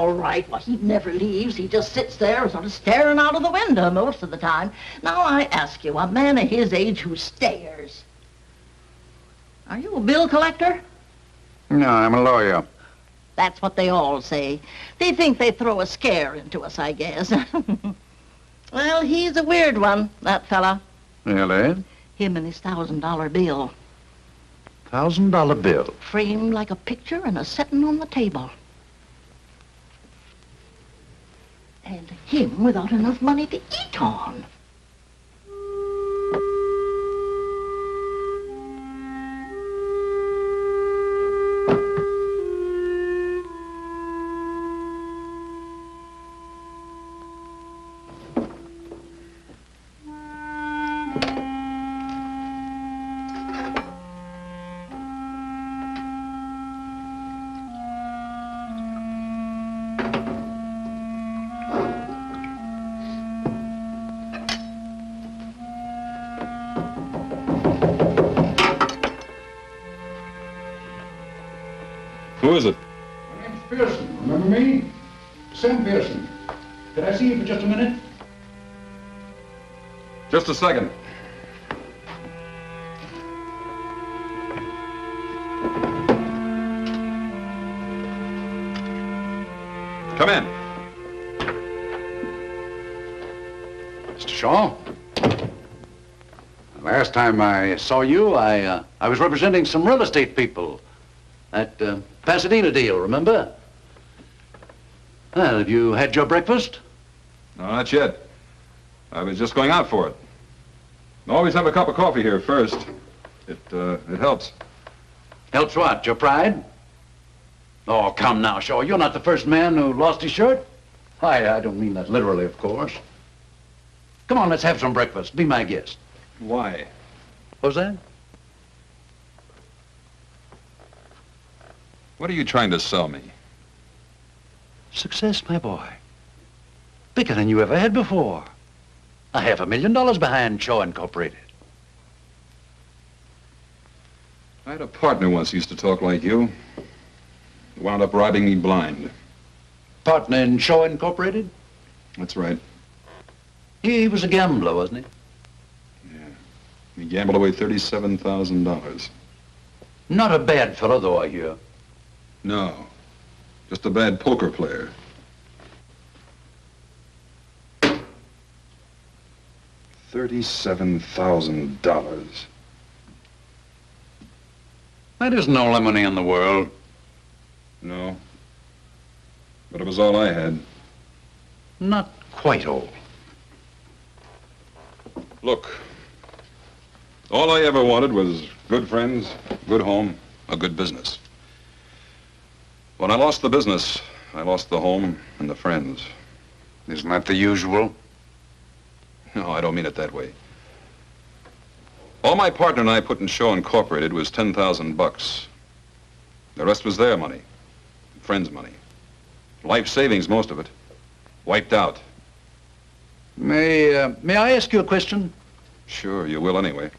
all right. Well, he never leaves. He just sits there sort of staring out of the window most of the time. Now, I ask you, a man of his age who stares. Are you a bill collector? No, I'm a lawyer. That's what they all say. They think they throw a scare into us, I guess. Well, he's a weird one, that fella. Really? Him and his $1,000 bill. $1,000 bill? Framed like a picture and a setting on the table. And him without enough money to eat on. Who is it? My name's Pearson. Remember me? Sam Pearson. Could I see you for just a minute? Just a second. Come in. Mr. Shaw. Last time I saw you, I was representing some real estate people. That Pasadena deal, remember? Well, have you had your breakfast? No, not yet. I was just going out for it. Always have a cup of coffee here first. It helps. Helps what? Your pride? Oh, come now, Shaw. You're not the first man who lost his shirt. I don't mean that literally, of course. Come on, let's have some breakfast. Be my guest. Why? What's that? What are you trying to sell me? Success, my boy. Bigger than you ever had before. $500,000 behind Shaw Incorporated. I had a partner once who used to talk like you. He wound up robbing me blind. Partner in Shaw Incorporated? That's right. He was a gambler, wasn't he? Yeah. He gambled away $37,000. Not a bad fellow, though, I hear. No. Just a bad poker player. $37,000. That isn't all the money in the world. No. But it was all I had. Not quite all. Look, all I ever wanted was good friends, good home, a good business. When I lost the business, I lost the home and the friends. Isn't that the usual? No, I don't mean it that way. All my partner and I put in Shaw Incorporated was $10,000. The rest was their money, friends' money. Life savings, most of it. Wiped out. May I ask you a question? Sure, you will anyway.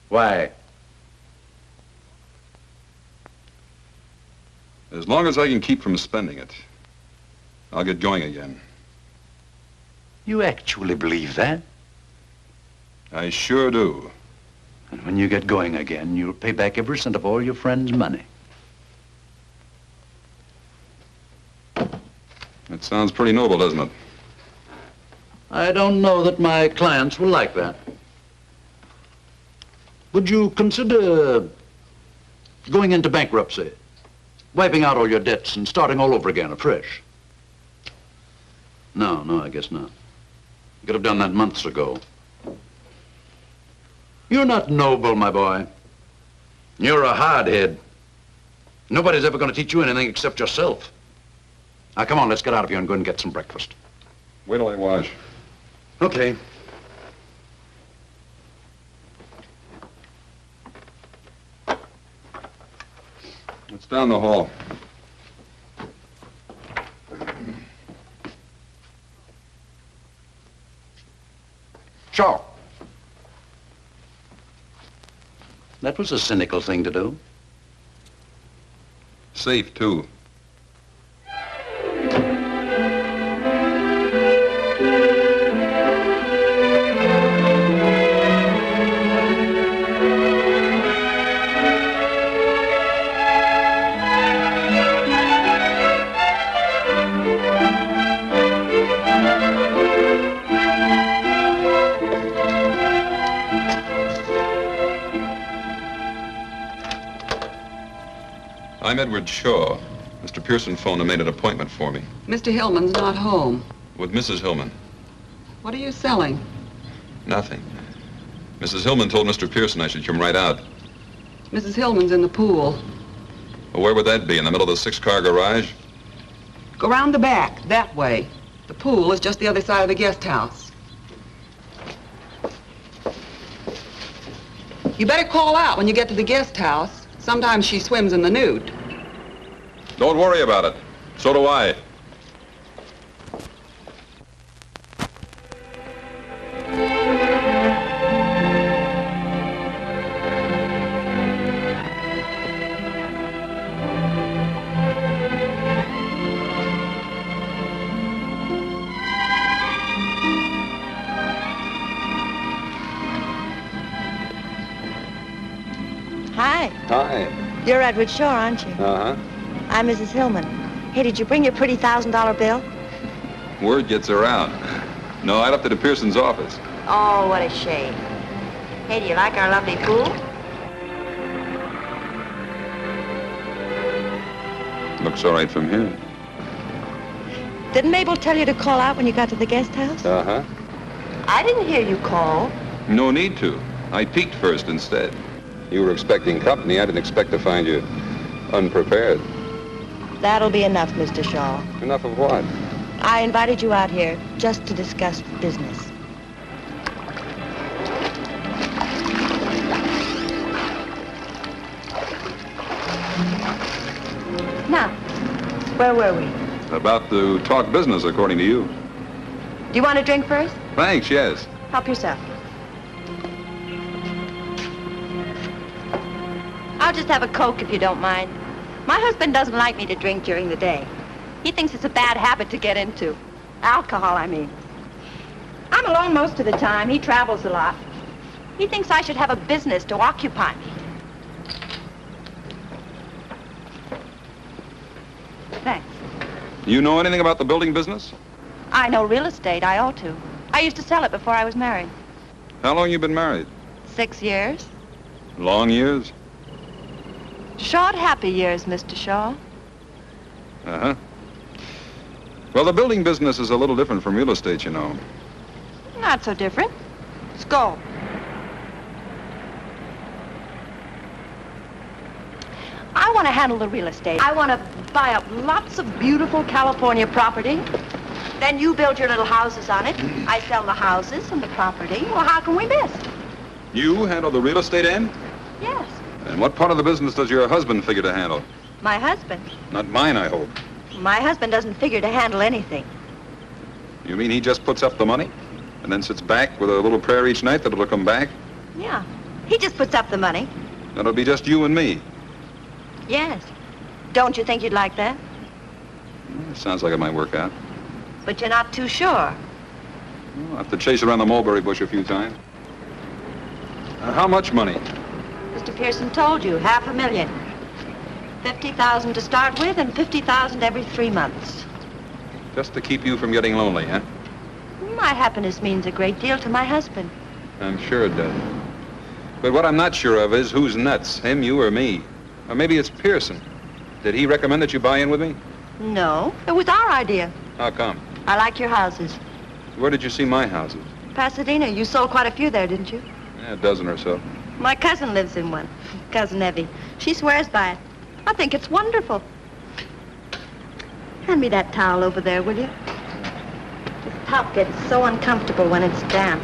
Why? As long as I can keep from spending it, I'll get going again. You actually believe that? I sure do. And when you get going again, you'll pay back every cent of all your friends' money. That sounds pretty noble, doesn't it? I don't know that my clients will like that. Would you consider going into bankruptcy? Wiping out all your debts and starting all over again afresh? No, I guess not. You could have done that months ago. You're not noble, my boy. You're a hardhead. Nobody's ever going to teach you anything except yourself. Now, come on, let's get out of here and go and get some breakfast. Wait till I wash. Okay. It's down the hall. Shaw. That was a cynical thing to do. Safe, too. I'm Edward Shaw. Mr. Pearson phoned and made an appointment for me. Mr. Hillman's not home. With Mrs. Hillman. What are you selling? Nothing. Mrs. Hillman told Mr. Pearson I should come right out. Mrs. Hillman's in the pool. Well, where would that be? In the middle of the 6-car garage? Go round the back, that way. The pool is just the other side of the guest house. You better call out when you get to the guest house. Sometimes she swims in the nude. Don't worry about it. So do I. Hi. Hi. You're Edward Shaw, aren't you? Uh-huh. I'm Mrs. Hillman. Hey, did you bring your pretty $1,000 bill? Word gets around. No, I left it at Pearson's office. Oh, what a shame. Hey, do you like our lovely pool? Looks all right from here. Didn't Mabel tell you to call out when you got to the guest house? Uh-huh. I didn't hear you call. No need to. I peeked first instead. You were expecting company. I didn't expect to find you unprepared. That'll be enough, Mr. Shaw. Enough of what? I invited you out here just to discuss business. Now, where were we? About to talk business, according to you. Do you want a drink first? Thanks, yes. Help yourself. I'll just have a Coke if you don't mind. My husband doesn't like me to drink during the day. He thinks it's a bad habit to get into. Alcohol, I mean. I'm alone most of the time. He travels a lot. He thinks I should have a business to occupy me. Thanks. You know anything about the building business? I know real estate. I ought to. I used to sell it before I was married. How long you been married? 6 years. Long years? Short, happy years, Mr. Shaw. Uh-huh. Well, the building business is a little different from real estate, you know. Not so different. Let's go. I want to handle the real estate. I want to buy up lots of beautiful California property. Then you build your little houses on it. I sell the houses and the property. Well, how can we miss? You handle the real estate end? Yes. And what part of the business does your husband figure to handle? My husband. Not mine, I hope. My husband doesn't figure to handle anything. You mean he just puts up the money and then sits back with a little prayer each night that it'll come back? Yeah. He just puts up the money. That'll be just you and me. Yes. Don't you think you'd like that? Sounds like it might work out. But you're not too sure. I'll have to chase around the mulberry bush a few times. How much money? Mr. Pearson told you, $500,000. 50,000 to start with and 50,000 every 3 months. Just to keep you from getting lonely, huh? My happiness means a great deal to my husband. I'm sure it does. But what I'm not sure of is who's nuts, him, you, or me. Or maybe it's Pearson. Did he recommend that you buy in with me? No, it was our idea. How come? I like your houses. Where did you see my houses? Pasadena, you sold quite a few there, didn't you? Yeah, a dozen or so. My cousin lives in one. Cousin Evie. She swears by it. I think it's wonderful. Hand me that towel over there, will you? This top gets so uncomfortable when it's damp.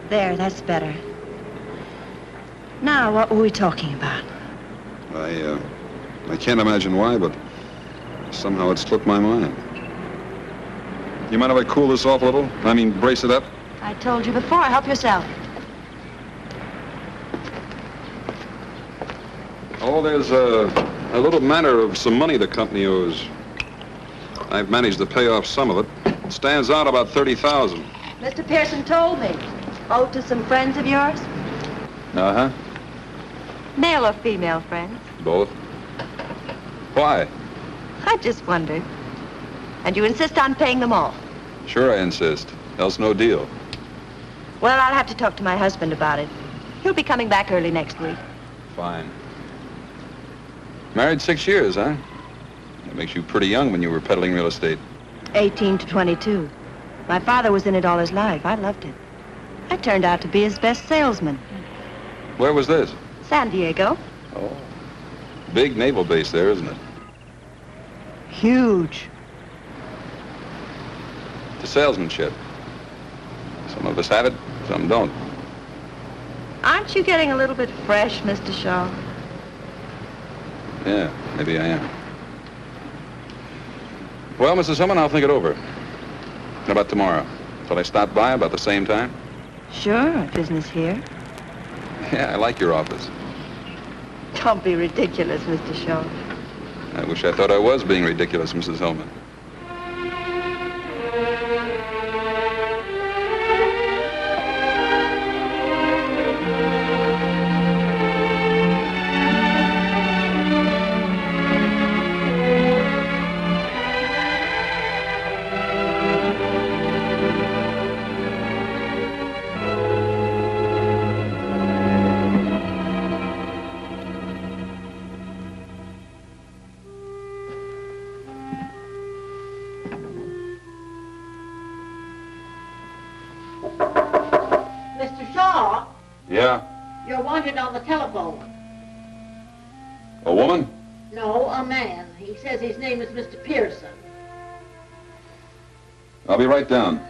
There, that's better. Now, what were we talking about? I can't imagine why, but somehow it slipped my mind. You mind if I cool this off a little? I mean, brace it up? I told you before, help yourself. Oh, there's a little matter of some money the company owes. I've managed to pay off some of it. It stands out about 30,000. Mr. Pearson told me. Owed to some friends of yours? Uh-huh. Male or female friends? Both. Why? I just wondered. And you insist on paying them all? Sure I insist. Else no deal. Well, I'll have to talk to my husband about it. He'll be coming back early next week. Fine. Married 6 years, huh? That makes you pretty young when you were peddling real estate. 18 to 22. My father was in it all his life. I loved it. I turned out to be his best salesman. Where was this? San Diego. Oh. Big naval base there, isn't it? Huge. The salesmanship. Some of us have it, some don't. Aren't you getting a little bit fresh, Mr. Shaw? Yeah, maybe I am. Well, Mrs. Hillman, I'll think it over. How about tomorrow? Shall I stop by about the same time? Sure, business here. Yeah, I like your office. Don't be ridiculous, Mr. Shaw. I wish I thought I was being ridiculous, Mrs. Hillman. Mr. Shaw, Yeah? you're wanted on the telephone. A woman? No, a man. He says his name is Mr. Pearson. I'll be right down.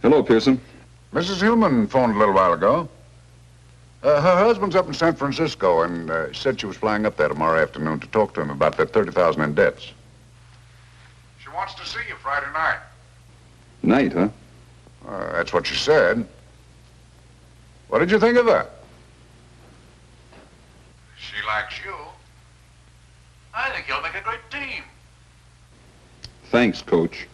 Hello, Pearson. Mrs. Hillman phoned a little while ago. Her husband's up in San Francisco and said she was flying up there tomorrow afternoon to talk to him about that $30,000 in debts. She wants to see you Friday night. Night, huh? That's what she said. What did you think of her? She likes you. I think you'll make a great team. Thanks, Coach.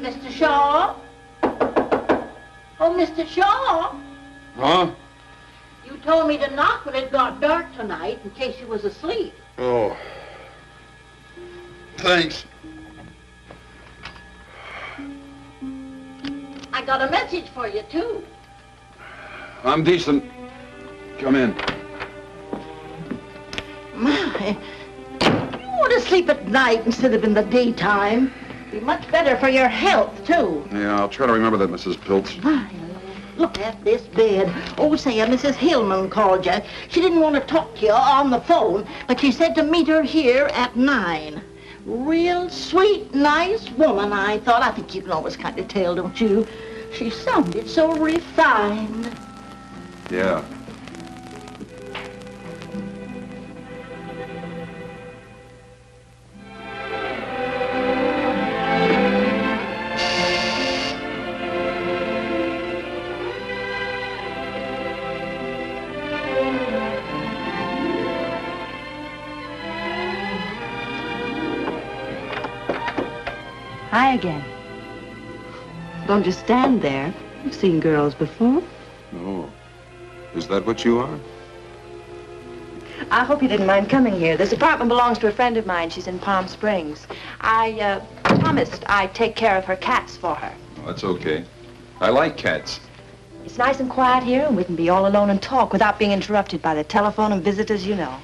Mr. Shaw? Oh, Mr. Shaw, Huh? you told me to knock when it got dark tonight in case you was asleep. Oh. Thanks. I got a message for you, too. I'm decent. Come in. My, you want to sleep at night instead of in the daytime. Be much better for your health, too. Yeah, I'll try to remember that, Mrs. Piltz. My, look at this bed. Oh, say, Mrs. Hillman called you. She didn't want to talk to you on the phone, but she said to meet her here at 9. Real sweet, nice woman, I thought. I think you can always kind of tell, don't you? She sounded so refined. Yeah. Hi again. Don't just stand there. You've seen girls before. Oh. Is that what you are? I hope you didn't mind coming here. This apartment belongs to a friend of mine. She's in Palm Springs. I promised I'd take care of her cats for her. Oh, that's okay. I like cats. It's nice and quiet here, and we can be all alone and talk without being interrupted by the telephone and visitors, you know.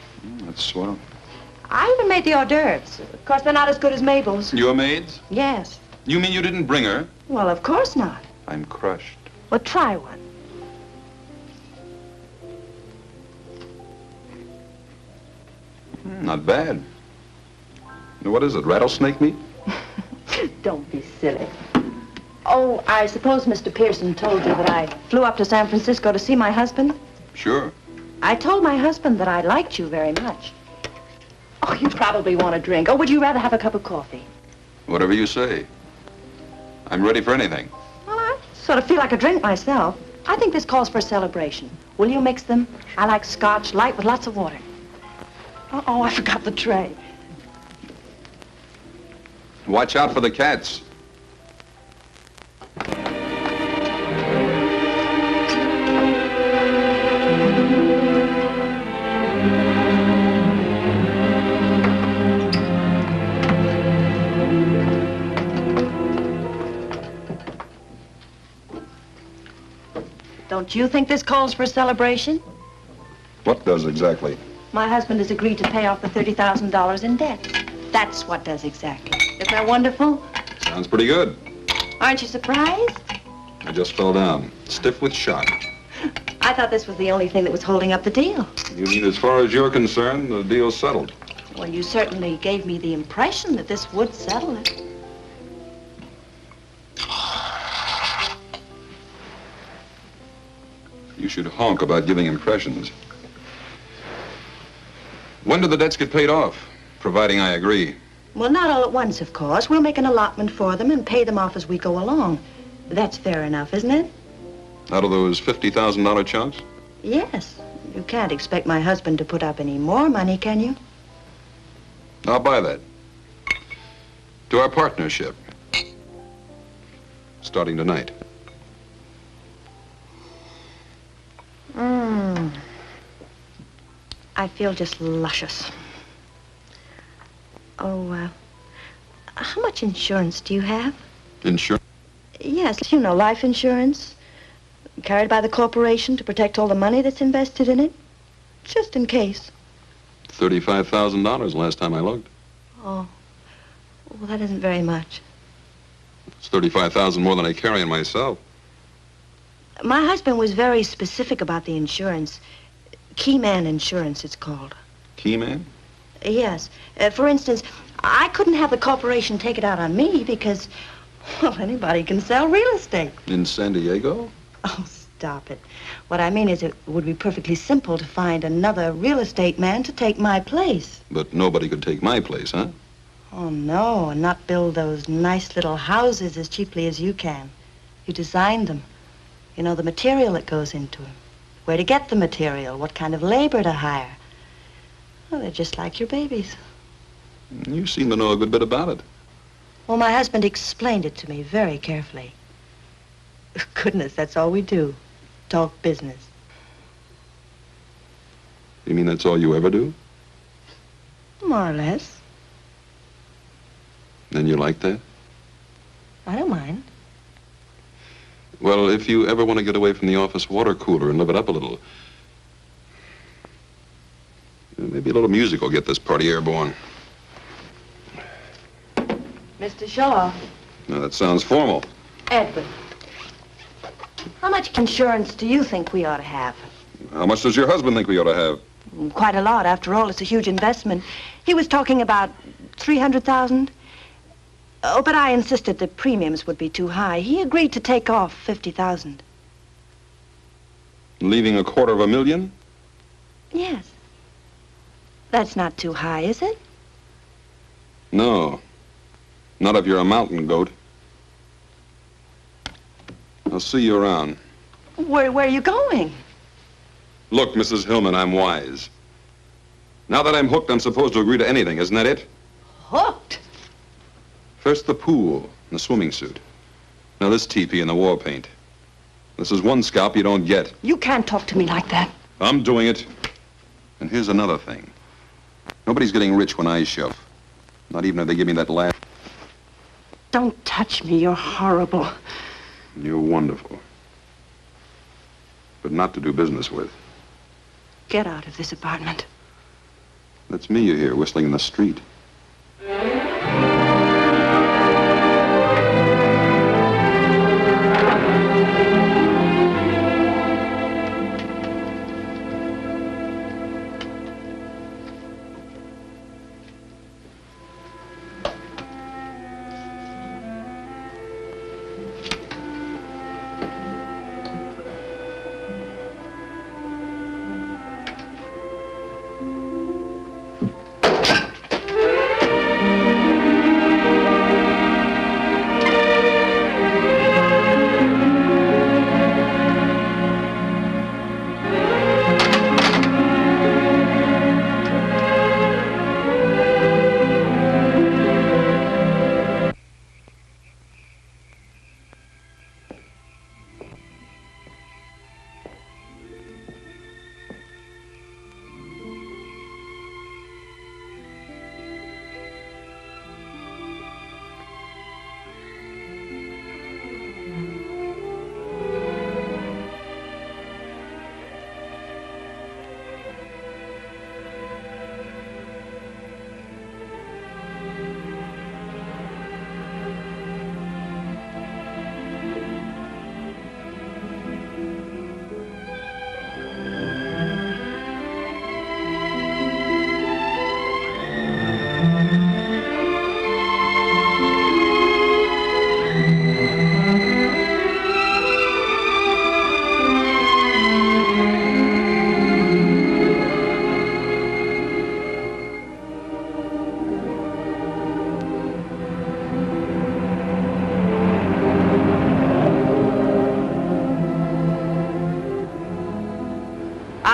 That's swell. I even made the hors d'oeuvres. Of course, they're not as good as Mabel's. Your maids? Yes. You mean you didn't bring her? Well, of course not. I'm crushed. Well, try one. Not bad. What is it, rattlesnake meat? Don't be silly. Oh, I suppose Mr. Pearson told you that I flew up to San Francisco to see my husband? Sure. I told my husband that I liked you very much. Oh, you probably want a drink. Or would you rather have a cup of coffee? Whatever you say. I'm ready for anything. Well, I sort of feel like a drink myself. I think this calls for a celebration. Will you mix them? I like scotch, light with lots of water. Uh-oh, I forgot the tray. Watch out for the cats. Don't you think this calls for a celebration? What does exactly? My husband has agreed to pay off the $30,000 in debt. That's what does exactly. Isn't that wonderful? Sounds pretty good. Aren't you surprised? I just fell down, stiff with shock. I thought this was the only thing that was holding up the deal. You mean as far as you're concerned, the deal's settled? Well, you certainly gave me the impression that this would settle it. You should honk about giving impressions. When do the debts get paid off? Providing I agree. Well, not all at once, of course. We'll make an allotment for them and pay them off as we go along. That's fair enough, isn't it? Out of those $50,000 chunks? Yes. You can't expect my husband to put up any more money, can you? I'll buy that. To our partnership. Starting tonight. I feel just luscious. Oh, how much insurance do you have? Insurance? Yes, you know, life insurance. Carried by the corporation to protect all the money that's invested in it. Just in case. $35,000 last time I looked. Oh, well, that isn't very much. It's $35,000 more than I carry in myself. My husband was very specific about the insurance. Keyman Insurance, it's called. Keyman? Yes. For instance, I couldn't have the corporation take it out on me because, well, anybody can sell real estate. In San Diego? Oh, stop it. What I mean is it would be perfectly simple to find another real estate man to take my place. But nobody could take my place, huh? Oh, no, and not build those nice little houses as cheaply as you can. You designed them. You know the material that goes into them. Where to get the material, what kind of labor to hire. Well, they're just like your babies. You seem to know a good bit about it. Well, my husband explained it to me very carefully. Goodness, that's all we do. Talk business. You mean that's all you ever do? More or less. Then you like that? I don't mind. Well, if you ever want to get away from the office water cooler and live it up a little, maybe a little music will get this party airborne. Mr. Shaw. Now, that sounds formal. Edward. How much insurance do you think we ought to have? How much does your husband think we ought to have? Quite a lot. After all, it's a huge investment. He was talking about 300,000. Oh, but I insisted the premiums would be too high. He agreed to take off 50,000. Leaving $250,000? Yes. That's not too high, is it? No. Not if you're a mountain goat. I'll see you around. Where are you going? Look, Mrs. Hillman, I'm wise. Now that I'm hooked, I'm supposed to agree to anything, isn't that it? Hooked? First the pool and the swimming suit. Now this teepee and the war paint. This is one scalp you don't get. You can't talk to me like that. I'm doing it. And here's another thing. Nobody's getting rich when I shove. Not even if they give me that last... Don't touch me. You're horrible. You're wonderful. But not to do business with. Get out of this apartment. That's me you hear whistling in the street.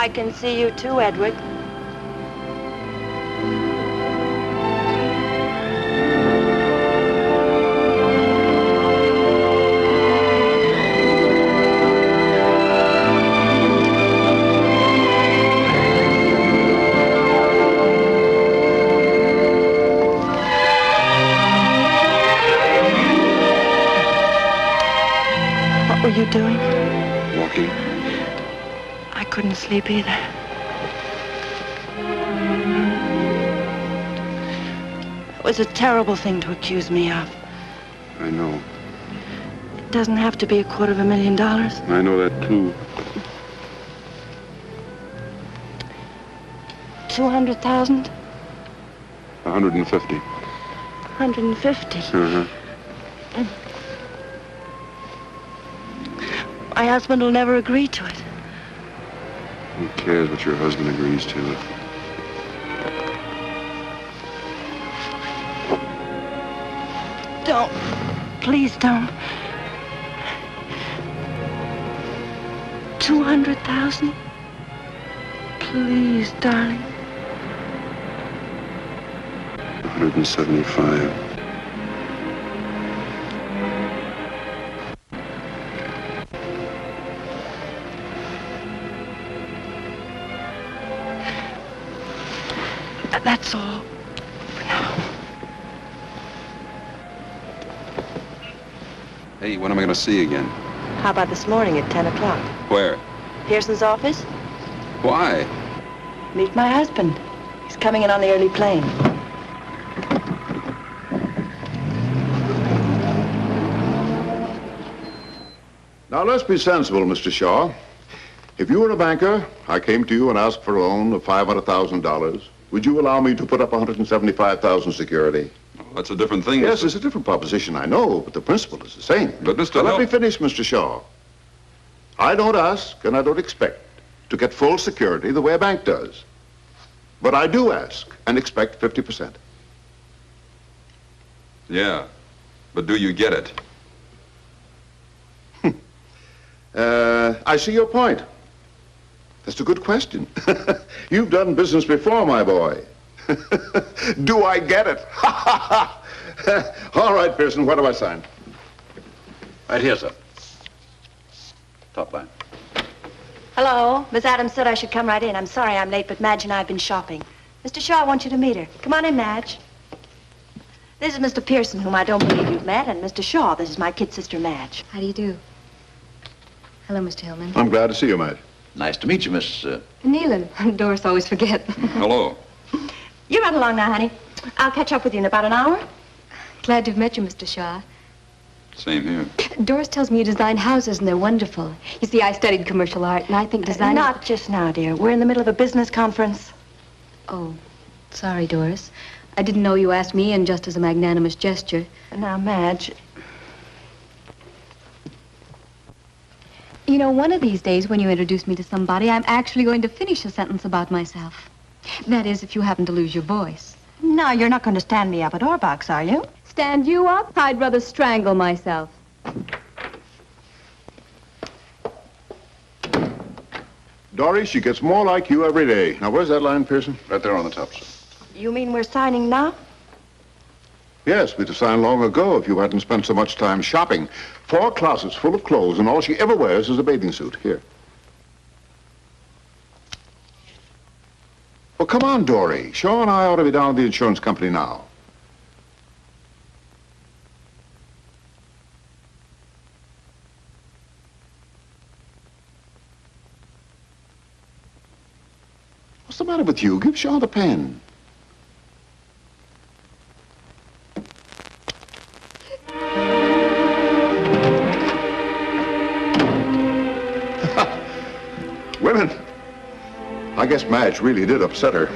I can see you too, Edward. What were you doing? Walking. I couldn't sleep either. It was a terrible thing to accuse me of. I know. It doesn't have to be $250,000. I know that, too. 200,000? 150. 150. Uh-huh. My husband will never agree to it. Who cares what your husband agrees to? Don't. Please don't. 200,000? Please, darling. 175. That's all for now. Hey, when am I going to see you again? How about this morning at 10 o'clock? Where? Pearson's office? Why? Meet my husband. He's coming in on the early plane. Now, let's be sensible, Mr. Shaw. If you were a banker, I came to you and asked for a loan of $500,000. Would you allow me to put up 175,000 security? Oh, that's a different thing. Yes, Mr. it's a different proposition, I know, but the principle is the same. But, Mr. Now, let Hill- me finish, Mr. Shaw. I don't ask and I don't expect to get full security the way a bank does. But I do ask and expect 50%. Yeah, but do you get it? I see your point. That's a good question. You've done business before, my boy. Do I get it? All right, Pearson, where do I sign? Right here, sir. Top line. Hello. Miss Adams said I should come right in. I'm sorry I'm late, but Madge and I have been shopping. Mr. Shaw, I want you to meet her. Come on in, Madge. This is Mr. Pearson, whom I don't believe you've met, and Mr. Shaw, this is my kid sister, Madge. How do you do? Hello, Mr. Hillman. I'm glad to see you, Madge. Nice to meet you, Miss... Nealon. Doris always forget. Hello. You run along now, honey. I'll catch up with you in about an hour. Glad to have met you, Mr. Shaw. Same here. Doris tells me you design houses, and they're wonderful. You see, I studied commercial art, and I think design... Not just now, dear. We're in the middle of a business conference. Oh, sorry, Doris. I didn't know you asked me in just as a magnanimous gesture. Now, Madge, You know, one of these days when you introduce me to somebody, I'm actually going to finish a sentence about myself. That is, if you happen to lose your voice. now you're not going to stand me up at Orbach's, are you? Stand you up? I'd rather strangle myself. Dory, she gets more like you every day. Now, where's that line, Pearson? Right there on the top, sir. You mean we're signing now? Yes, we'd have signed long ago if you hadn't spent so much time shopping. 4 closets full of clothes, and all she ever wears is a bathing suit. Here. Well, come on, Dory. Shaw and I ought to be down at the insurance company now. What's the matter with you? Give Shaw the pen. Women. I guess Madge really did upset her.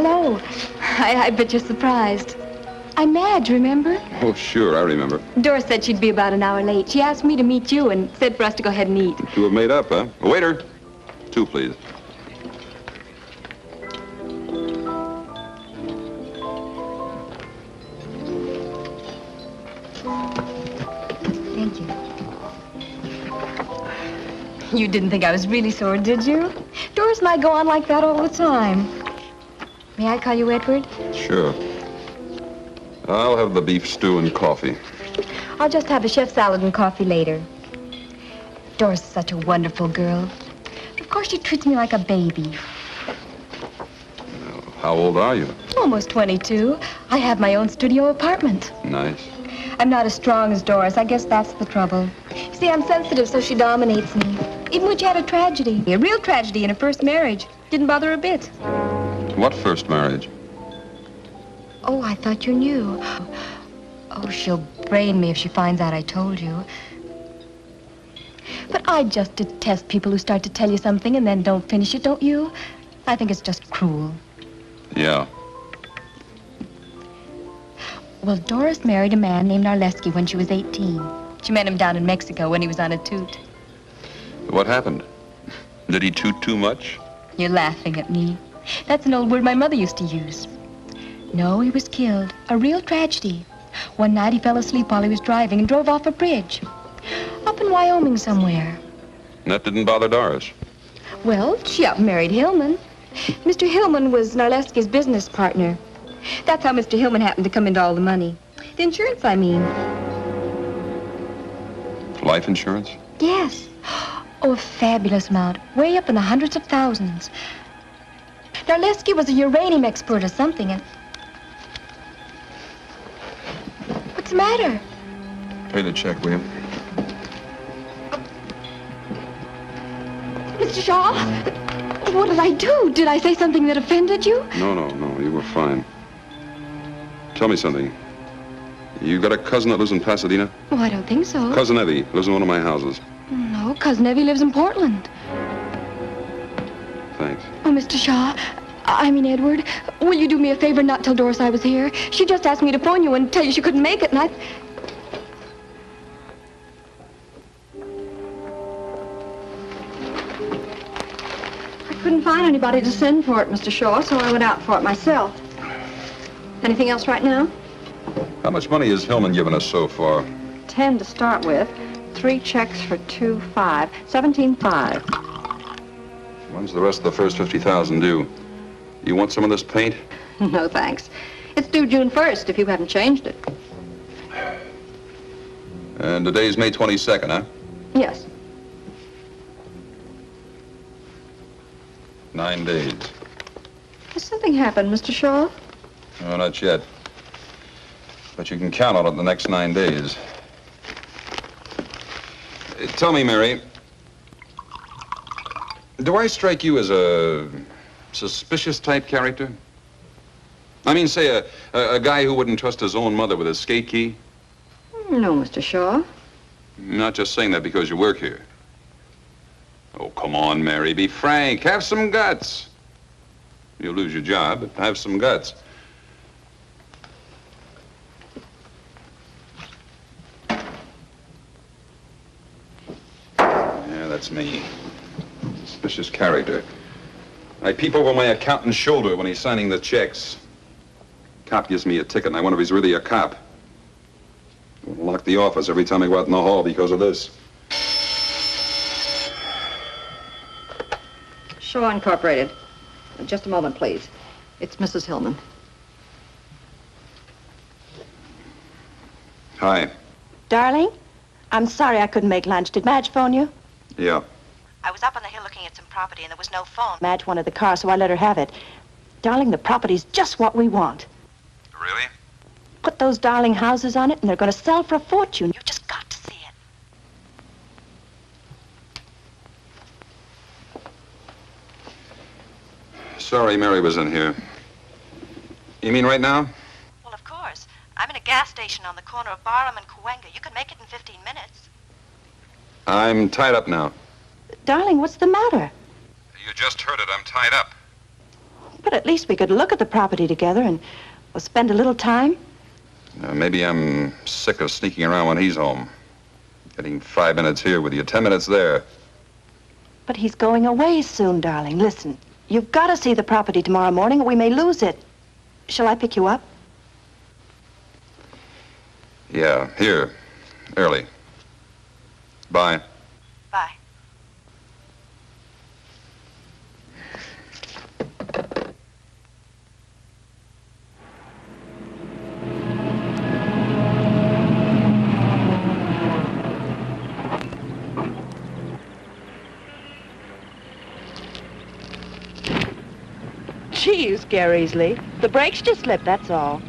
hello. I bet you're surprised. I'm Madge, remember? Oh, sure, I remember. Doris said she'd be about an hour late. She asked me to meet you and said for us to go ahead and eat. You two have made up, huh? Waiter, 2, please. Thank you. You didn't think I was really sore, did you? Doris and I go on like that all the time. May I call you Edward? Sure. I'll have the beef stew and coffee. I'll just have a chef salad and coffee later. Doris is such a wonderful girl. Of course, she treats me like a baby. Well, how old are you? Almost 22. I have my own studio apartment. Nice. I'm not as strong as Doris. I guess that's the trouble. You see, I'm sensitive, so she dominates me. Even when she had a tragedy, a real tragedy in her first marriage, didn't bother her a bit. What first marriage? Oh, I thought you knew. Oh, she'll brain me if she finds out I told you. But I just detest people who start to tell you something and then don't finish it, don't you? I think it's just cruel. Yeah. Well, Doris married a man named Narleski when she was 18. She met him down in Mexico when he was on a toot. What happened? Did he toot too much? You're laughing at me. That's an old word my mother used to use. No, he was killed. A real tragedy. One night he fell asleep while he was driving and drove off a bridge. Up in Wyoming somewhere. That didn't bother Doris. Well, she up and married Hillman. Mr. Hillman was Narleski's business partner. That's how Mr. Hillman happened to come into all the money. The insurance, I mean. Life insurance? Yes. Oh, a fabulous amount. Way up in the hundreds of thousands. Narleski was a uranium expert or something, and... What's the matter? Pay the check, will you? Mr. Shaw, what did I do? Did I say something that offended you? No, you were fine. Tell me something. You got a cousin that lives in Pasadena? Oh, I don't think so. Cousin Evie lives in one of my houses. No, Cousin Evie lives in Portland. Thanks. Oh, Mr. Shaw, I mean Edward, will you do me a favor and not tell Doris I was here? She just asked me to phone you and tell you she couldn't make it, and I couldn't find anybody to send for it, Mr. Shaw, so I went out for it myself. Anything else right now? How much money has Hillman given us so far? 10 to start with. 3 checks for 2.5. 17.5. When's the rest of the first 50,000 due? You want some of this paint? No, thanks. It's due June 1st if you haven't changed it. And today's May 22nd, huh? Yes. 9 days. Has something happened, Mr. Shaw? No, not yet. But you can count on it the next 9 days. Tell me, Mary, do I strike you as a suspicious type character? I mean, say, a guy who wouldn't trust his own mother with a skate key? No, Mr. Shaw. I'm not just saying that because you work here. Oh, come on, Mary, be frank. Have some guts. You'll lose your job, but have some guts. Yeah, that's me. Suspicious character. I peep over my accountant's shoulder when he's signing the checks. Cop gives me a ticket, and I wonder if he's really a cop. I want to lock the office every time I go out in the hall because of this. Shaw Incorporated. Just a moment, please. It's Mrs. Hillman. Hi. Darling, I'm sorry I couldn't make lunch. Did Madge phone you? Yeah. I was up on the hill looking at some property and there was no phone. Madge wanted the car, so I let her have it. Darling, the property's just what we want. Really? Put those darling houses on it and they're going to sell for a fortune. You've just got to see it. Sorry Mary was in here. You mean right now? Well, of course. I'm in a gas station on the corner of Barham and Cahuenga. You can make it in 15 minutes. I'm tied up now. Darling, what's the matter? You just heard it. I'm tied up. But at least we could look at the property together and spend a little time. Maybe I'm sick of sneaking around when he's home. Getting 5 minutes here with you, 10 minutes there. But he's going away soon, darling. Listen, you've got to see the property tomorrow morning or we may lose it. Shall I pick you up? Yeah, here. Early. Bye. Bye. Gee, you scare easily. The brakes just slipped, that's all.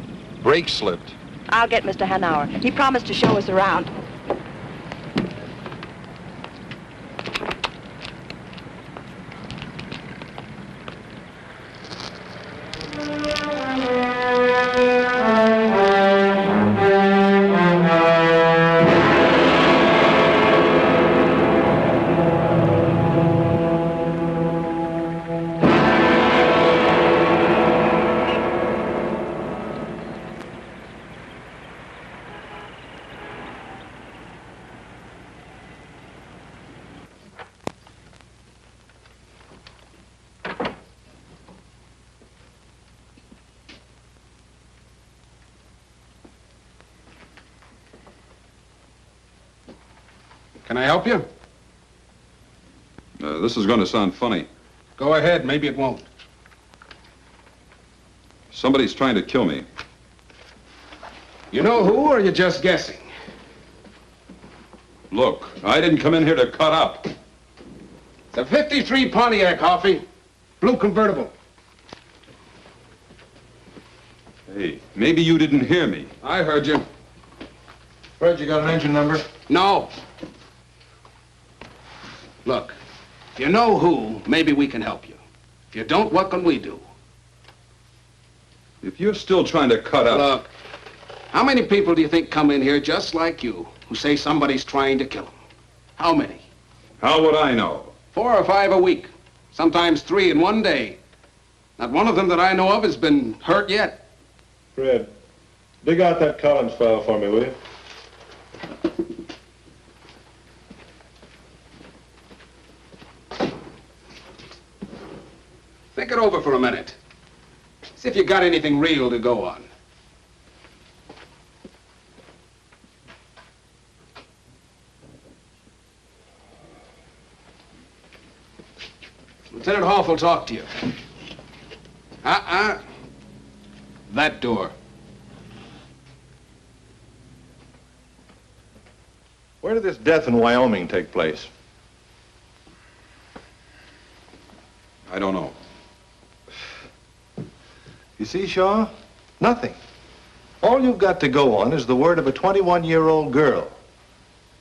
Brake slipped. I'll get Mr. Hanauer. He promised to show us around. Can I help you? This is going to sound funny. Go ahead, maybe it won't. Somebody's trying to kill me. You know who, or are you just guessing? Look, I didn't come in here to cut up. It's a 53 Pontiac, Hoffy. Blue convertible. Hey, maybe you didn't hear me. I heard you. Fred, you got an engine number? No. Look, if you know who, maybe we can help you. If you don't, what can we do? If you're still trying to cut up... Look, how many people do you think come in here just like you who say somebody's trying to kill them? How many? How would I know? 4 or 5 a week. Sometimes 3 in one day. Not one of them that I know of has been hurt yet. Fred, dig out that Collins file for me, will you? Think it over for a minute. See if you got anything real to go on. Lieutenant Hoff will talk to you. That door. Where did this death in Wyoming take place? I don't know. You see, Shaw? Nothing. All you've got to go on is the word of a 21-year-old girl.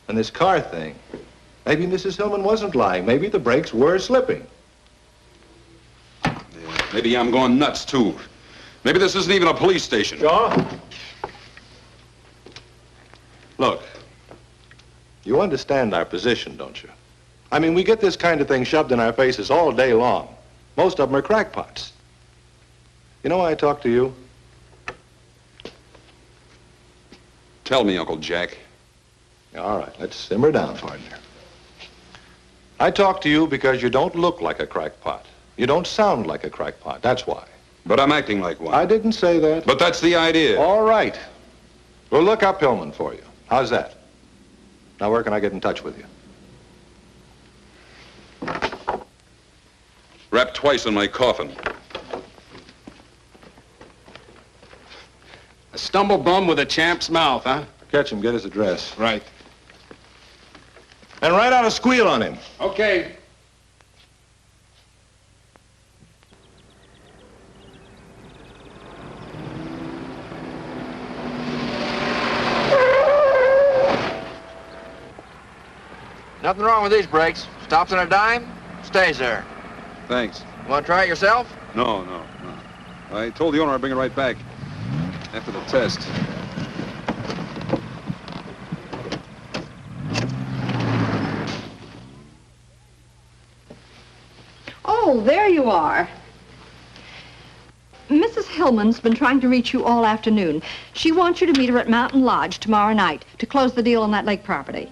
And this car thing. Maybe Mrs. Hillman wasn't lying. Maybe the brakes were slipping. Yeah, maybe I'm going nuts, too. Maybe this isn't even a police station. Shaw? Look, you understand our position, don't you? I mean, we get this kind of thing shoved in our faces all day long. Most of them are crackpots. You know why I talk to you? Tell me, Uncle Jack. All right, let's simmer down, partner. I talk to you because you don't look like a crackpot. You don't sound like a crackpot, that's why. But I'm acting like one. I didn't say that. But that's the idea. All right. We'll look up Hillman for you. How's that? Now, where can I get in touch with you? Wrapped twice in my coffin. A stumble bum with a champ's mouth, huh? Catch him, get his address. Right. And write out a squeal on him. Okay. Nothing wrong with these brakes. Stops on a dime, stays there. Thanks. You want to try it yourself? No. I told the owner I'd bring it right back after the test. Oh, there you are. Hillman's been trying to reach you all afternoon. She wants you to meet her at Mountain Lodge tomorrow night to close the deal on that lake property.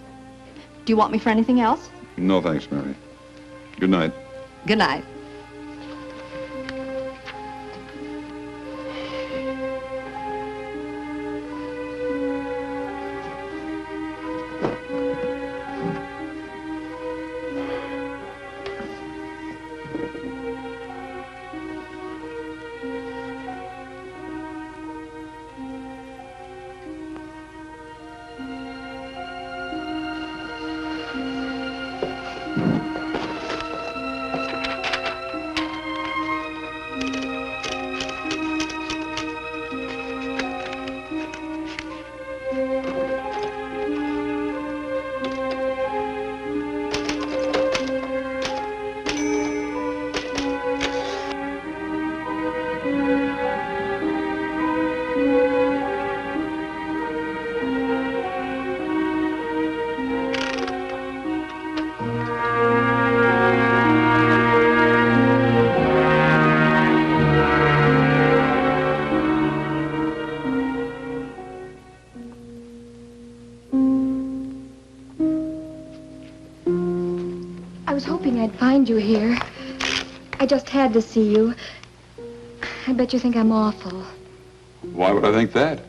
Do you want me for anything else? No, thanks, Mary. Good night. Good night. I was hoping I'd find you here. I just had to see you. I bet you think I'm awful. Why would I think that?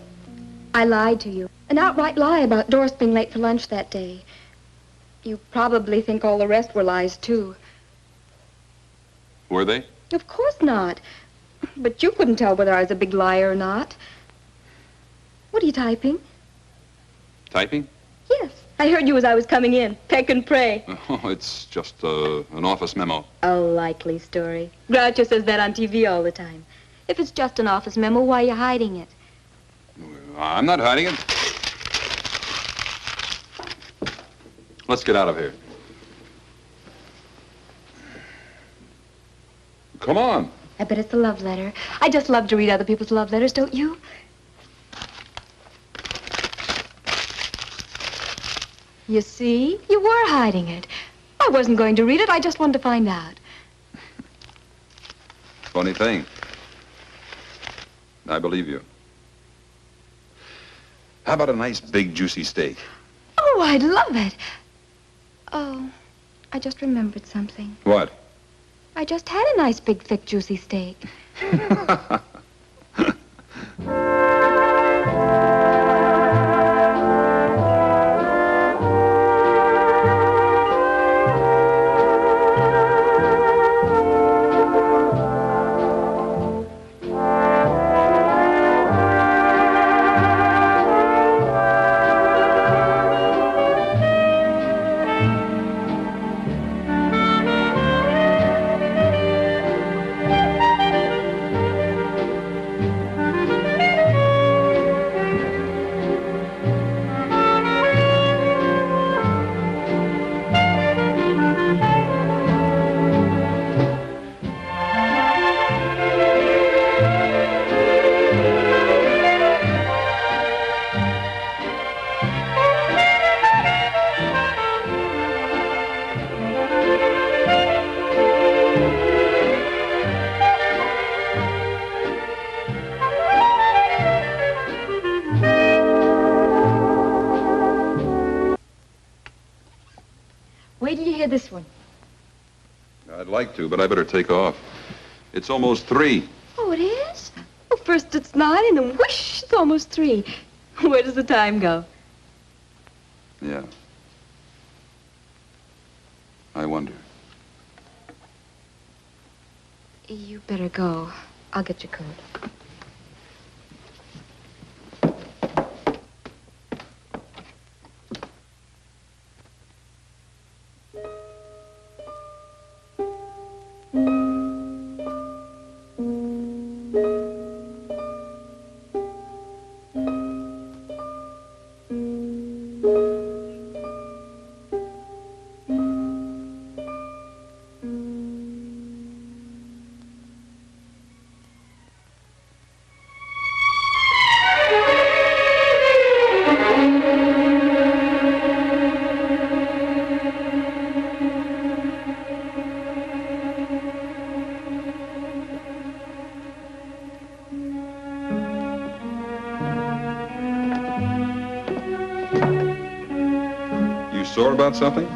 I lied to you. An outright lie about Doris being late for lunch that day. You probably think all the rest were lies, too. Were they? Of course not. But you couldn't tell whether I was a big liar or not. What are you typing? Typing? Yes. I heard you as I was coming in. Peck and pray. Oh, it's just an office memo. A likely story. Groucho says that on TV all the time. If it's just an office memo, why are you hiding it? I'm not hiding it. Let's get out of here. Come on. I bet it's a love letter. I just love to read other people's love letters, don't you? You see? You were hiding it. I wasn't going to read it. I just wanted to find out. Funny thing. I believe you. How about a nice, big, juicy steak? Oh, I'd love it. Oh, I just remembered something. What? I just had a nice, big, thick, juicy steak. Wait till you hear this one. I'd like to, but I better take off. It's almost 3. Oh, it is? Well, first it's 9, and then whoosh, it's almost 3. Where does the time go? Yeah. I wonder. You better go. I'll get your coat. Sore about something?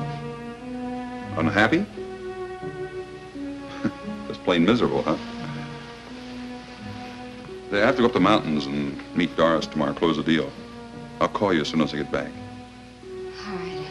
Unhappy? Just plain miserable, huh? I have to go up the mountains and meet Doris tomorrow, close the deal. I'll call you as soon as I get back. All right.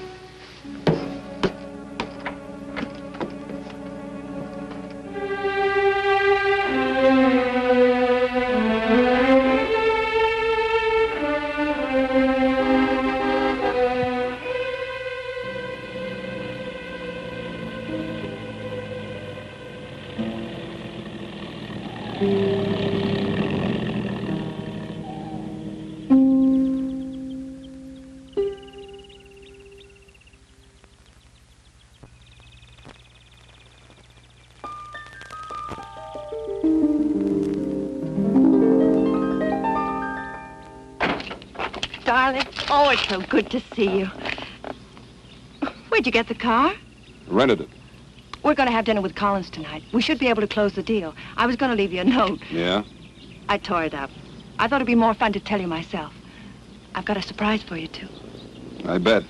Darling, oh, it's so good to see you. Where'd you get the car? Rented it. We're going to have dinner with Collins tonight. We should be able to close the deal. I was going to leave you a note. Yeah? I tore it up. I thought it'd be more fun to tell you myself. I've got a surprise for you, too. I bet.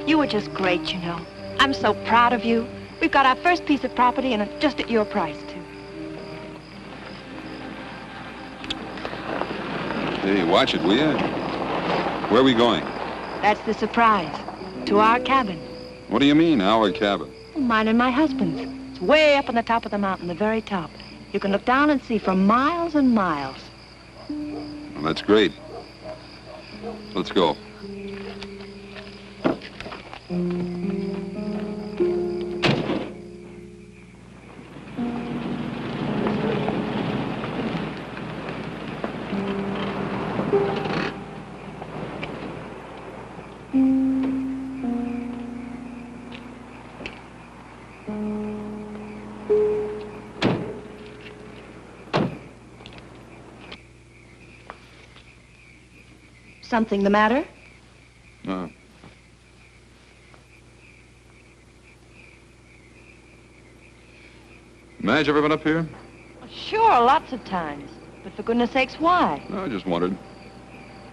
You were just great, you know. I'm so proud of you. We've got our first piece of property and it's just at your price, too. Hey, watch it, will you? Where are we going? That's the surprise. To our cabin. What do you mean, our cabin? Mine and my husband's. It's way up on the top of the mountain, the very top. You can look down and see for miles and miles. Well, that's great. Let's go. Something the matter? No. Madge ever been up here? Sure, lots of times. But for goodness sakes, why? No, I just wondered.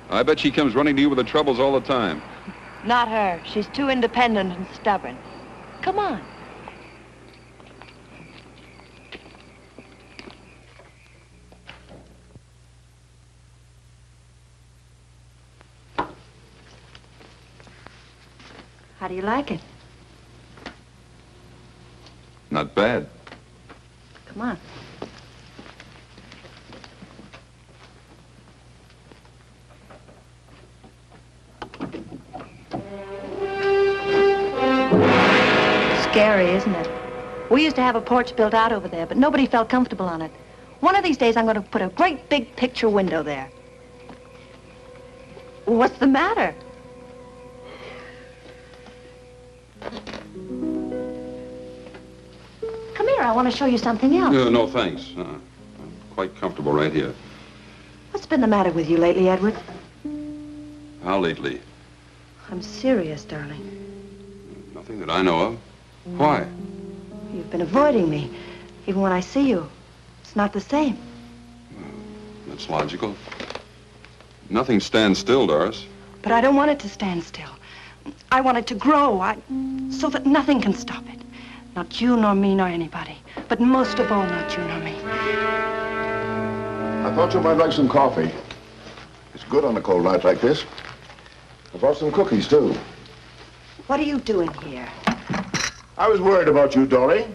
I bet she comes running to you with her troubles all the time. Not her. She's too independent and stubborn. Come on. How do you like it? Not bad. Come on. Scary, isn't it? We used to have a porch built out over there, but nobody felt comfortable on it. One of these days, I'm going to put a great big picture window there. What's the matter? Come here, I want to show you something else. No, thanks. I'm quite comfortable right here. What's been the matter with you lately, Edward? How lately? I'm serious, darling. Nothing that I know of. Why? You've been avoiding me, even when I see you. It's not the same. That's logical. Nothing stands still, Doris. But I don't want it to stand still. I want it to grow, so that nothing can stop it. Not you, nor me, nor anybody. But most of all, not you, nor me. I thought you might like some coffee. It's good on a cold night like this. I brought some cookies, too. What are you doing here? I was worried about you, Dory.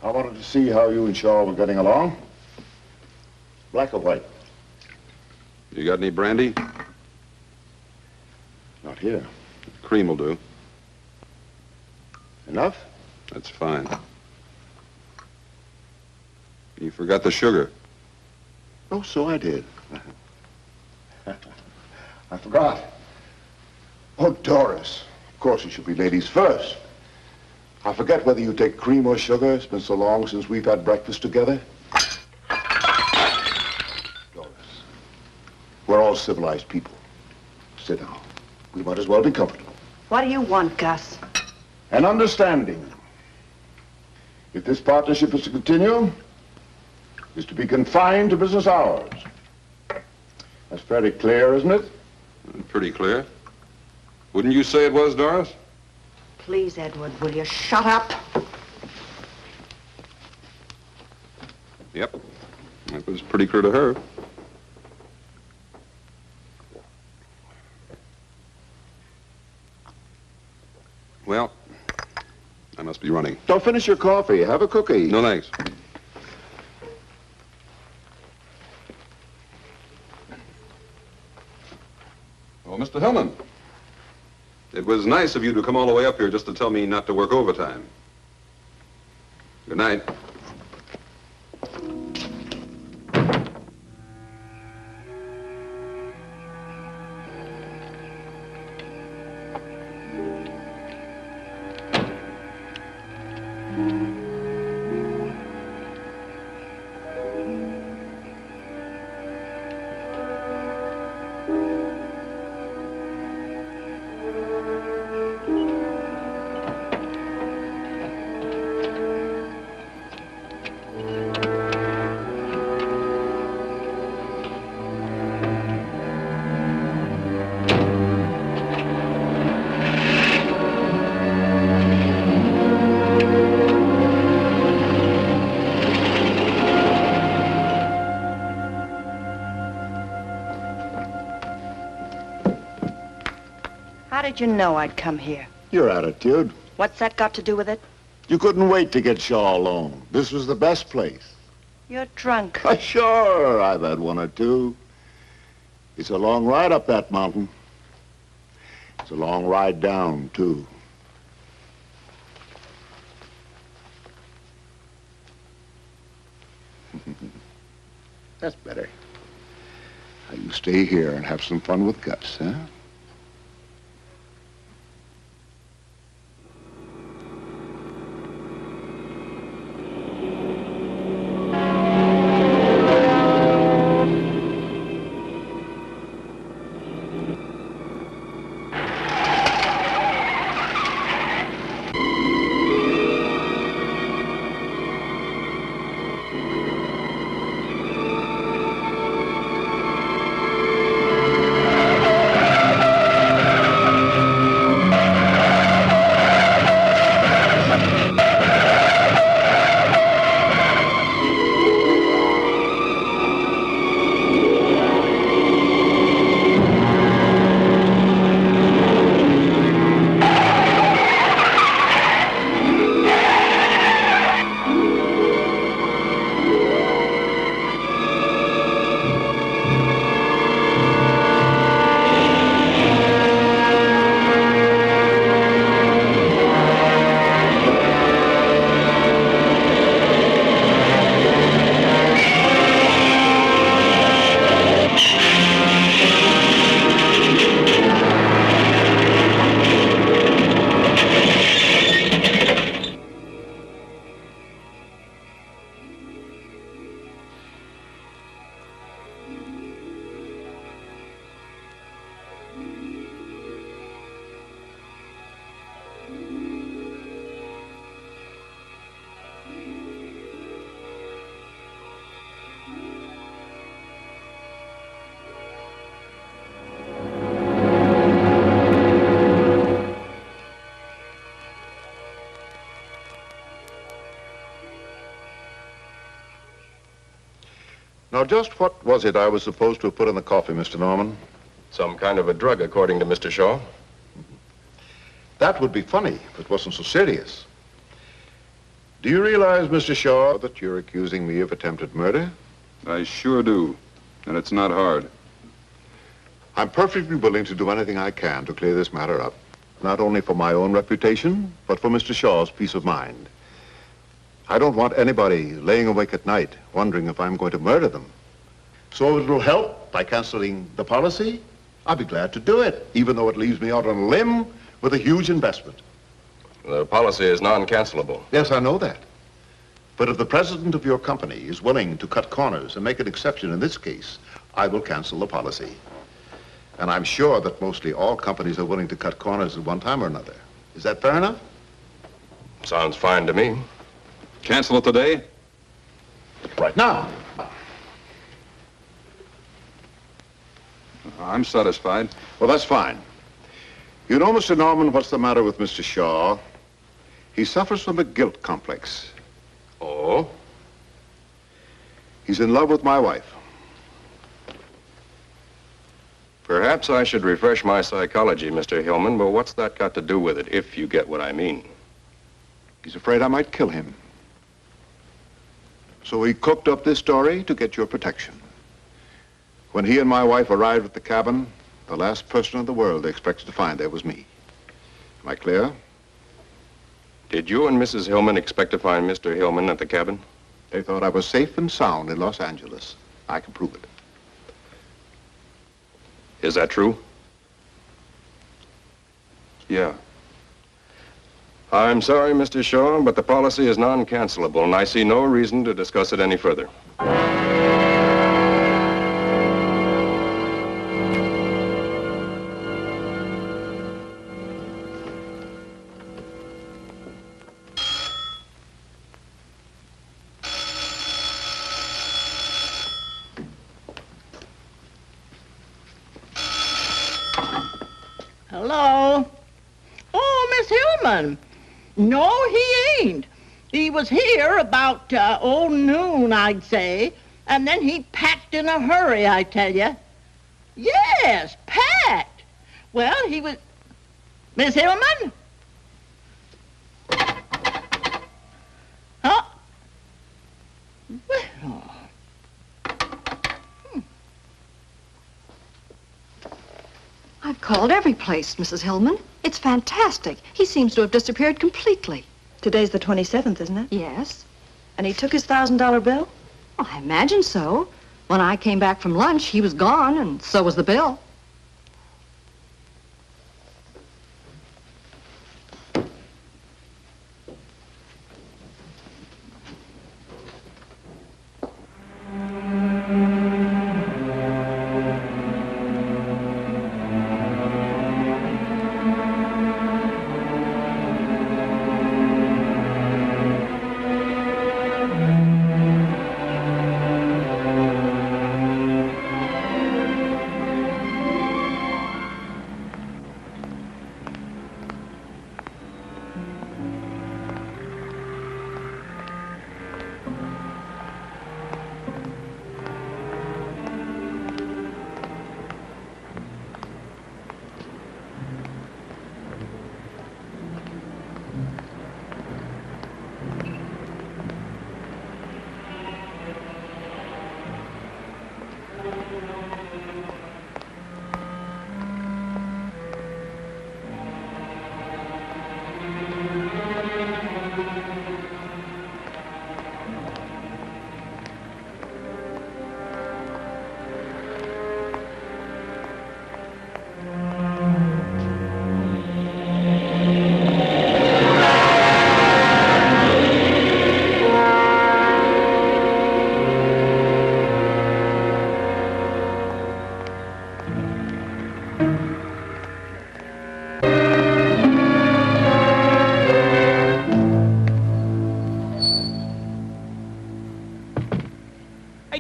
I wanted to see how you and Shaw were getting along. Black or white? You got any brandy? Not here. Cream will do. Enough? That's fine. You forgot the sugar. Oh, so I did. I forgot. Oh, Doris. Of course, it should be ladies first. I forget whether you take cream or sugar. It's been so long since we've had breakfast together. Doris, we're all civilized people. Sit down. We might as well be comfortable. What do you want, Gus? An understanding. If this partnership is to continue, is to be confined to business hours. That's fairly clear, isn't it? Pretty clear. Wouldn't you say it was, Doris? Please, Edward, will you shut up? Yep. That was pretty clear to her. Well, I must be running. Don't finish your coffee. Have a cookie. No, thanks. Oh, Mr. Hillman. It was nice of you to come all the way up here just to tell me not to work overtime. Good night. How did you know I'd come here? Your attitude. What's that got to do with it? You couldn't wait to get Shaw alone. This was the best place. You're drunk. Sure, I've had one or two. It's a long ride up that mountain. It's a long ride down, too. That's better. Now you stay here and have some fun with Gus, huh? Now, just what was it I was supposed to have put in the coffee, Mr. Norman? Some kind of a drug, according to Mr. Shaw. That would be funny if it wasn't so serious. Do you realize, Mr. Shaw, that you're accusing me of attempted murder? I sure do. And it's not hard. I'm perfectly willing to do anything I can to clear this matter up. Not only for my own reputation, but for Mr. Shaw's peace of mind. I don't want anybody laying awake at night wondering if I'm going to murder them. So if it'll help by canceling the policy, I'll be glad to do it, even though it leaves me out on a limb with a huge investment. The policy is non-cancelable. Yes, I know that. But if the president of your company is willing to cut corners and make an exception in this case, I will cancel the policy. And I'm sure that mostly all companies are willing to cut corners at one time or another. Is that fair enough? Sounds fine to me. Cancel it today? Right now. I'm satisfied. Well, that's fine. You know, Mr. Norman, what's the matter with Mr. Shaw? He suffers from a guilt complex. Oh? He's in love with my wife. Perhaps I should refresh my psychology, Mr. Hillman, but what's that got to do with it, if you get what I mean? He's afraid I might kill him. So he cooked up this story to get your protection. When he and my wife arrived at the cabin, the last person in the world they expected to find there was me. Am I clear? Did you and Mrs. Hillman expect to find Mr. Hillman at the cabin? They thought I was safe and sound in Los Angeles. I can prove it. Is that true? Yeah. I'm sorry, Mr. Shaw, but the policy is non-cancelable, and I see no reason to discuss it any further. Hello? Oh, Miss Hillman. No, he ain't. He was here about, noon, I'd say. And then he packed in a hurry, I tell you. Yes, packed. Well, he was... Miss Hillman? Huh? Well... I've called every place, Mrs. Hillman. It's fantastic. He seems to have disappeared completely. Today's the 27th, isn't it? Yes. And he took his $1,000 bill? Well, I imagine so. When I came back from lunch, he was gone, and so was the bill.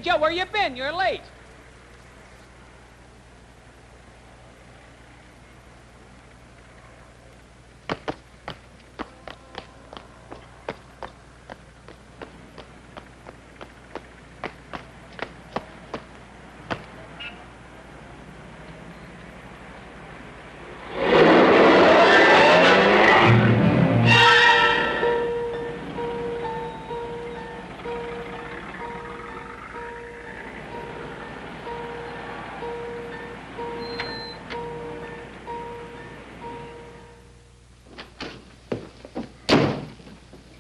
Joe, where you been? You're late.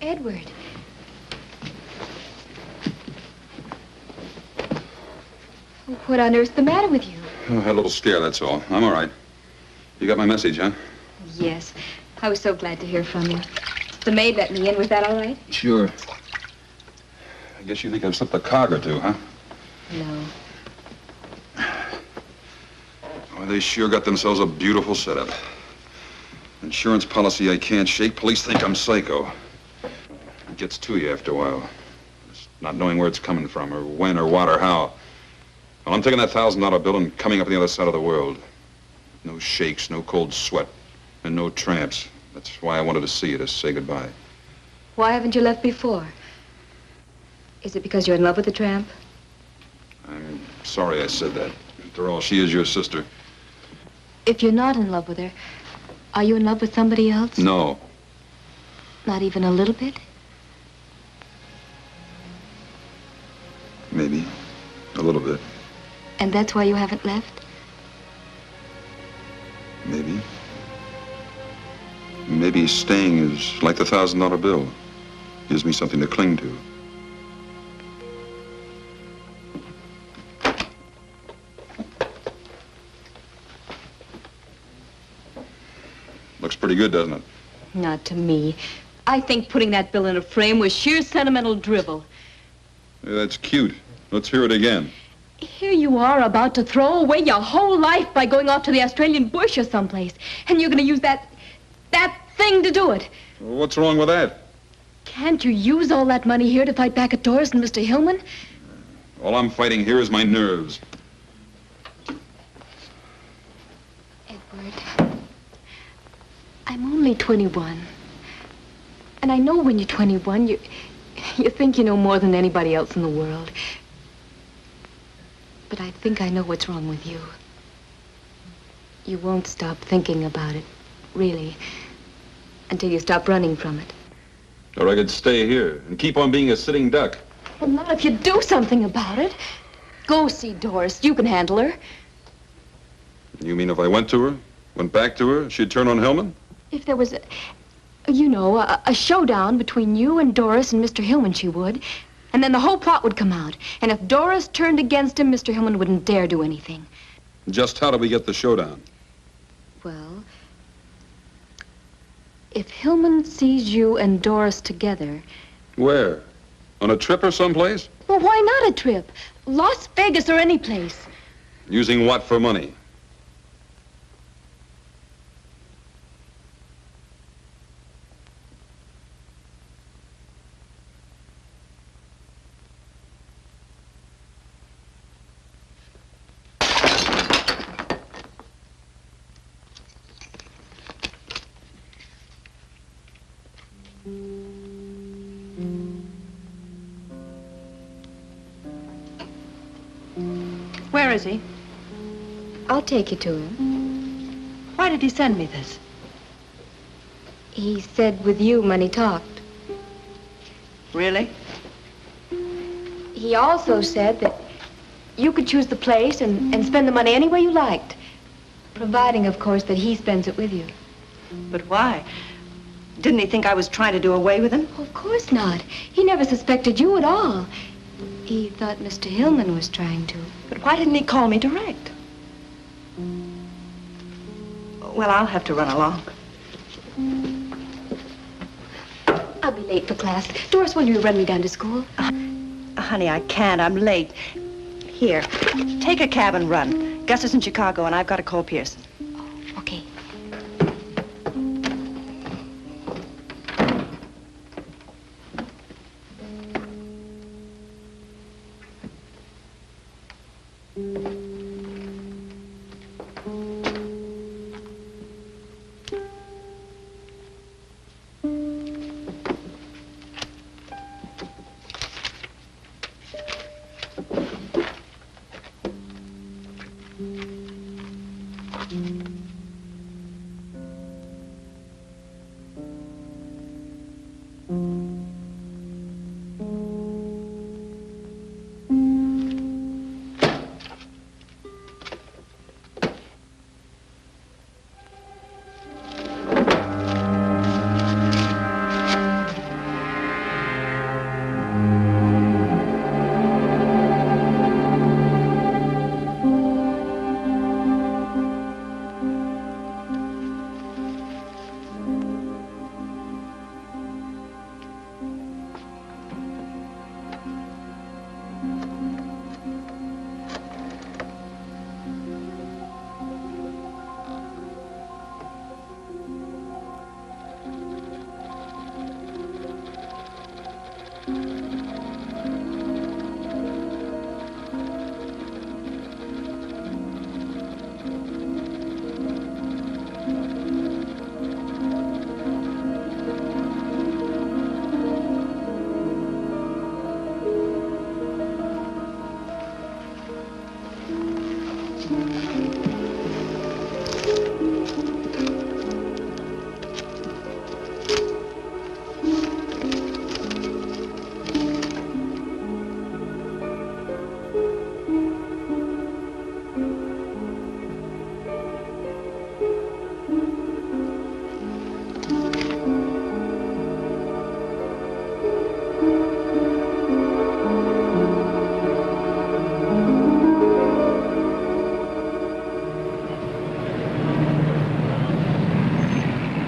Edward. What on earth's the matter with you? Oh, I had a little scare, that's all. I'm all right. You got my message, huh? Yes. I was so glad to hear from you. The maid let me in. Was that all right? Sure. I guess you think I've slipped a cog or two, huh? No. Oh, they sure got themselves a beautiful setup. Insurance policy I can't shake. Police think I'm psycho. It gets to you after a while. Just not knowing where it's coming from, or when, or what, or how. Well, I'm taking that $1,000 bill and coming up on the other side of the world. No shakes, no cold sweat, and no tramps. That's why I wanted to see you, to say goodbye. Why haven't you left before? Is it because you're in love with the tramp? I'm sorry I said that. After all, she is your sister. If you're not in love with her, are you in love with somebody else? No. Not even a little bit? Maybe. A little bit. And that's why you haven't left? Maybe. Maybe staying is like the $1,000 bill. Gives me something to cling to. Looks pretty good, doesn't it? Not to me. I think putting that bill in a frame was sheer sentimental drivel. Yeah, that's cute. Let's hear it again. Here you are about to throw away your whole life by going off to the Australian bush or someplace. And you're going to use that thing to do it. Well, what's wrong with that? Can't you use all that money here to fight back at Doris and Mr. Hillman? All I'm fighting here is my nerves. Edward, I'm only 21. And I know when you're 21, you think you know more than anybody else in the world. But I think I know what's wrong with you. You won't stop thinking about it, really, until you stop running from it. Or I could stay here and keep on being a sitting duck. Well, not if you do something about it. Go see Doris. You can handle her. You mean if I went to her, went back to her, she'd turn on Hillman? If there was a showdown between you and Doris and Mr. Hillman, she would. And then the whole plot would come out. And if Doris turned against him, Mr. Hillman wouldn't dare do anything. Just how do we get the showdown? Well, if Hillman sees you and Doris together... Where? On a trip or someplace? Well, why not a trip? Las Vegas or any place. Using what for money? Where is he? I'll take you to him. Why did he send me this? He said with you when he talked. Really? He also said that you could choose the place and spend the money any way you liked. Providing, of course, that he spends it with you. But why? Didn't he think I was trying to do away with him? Of course not. He never suspected you at all. He thought Mr. Hillman was trying to. But why didn't he call me direct? Well, I'll have to run along. I'll be late for class. Doris, will you run me down to school? Honey, I can't. I'm late. Here, take a cab and run. Gus is in Chicago, and I've got to call Pearson. Oh, okay.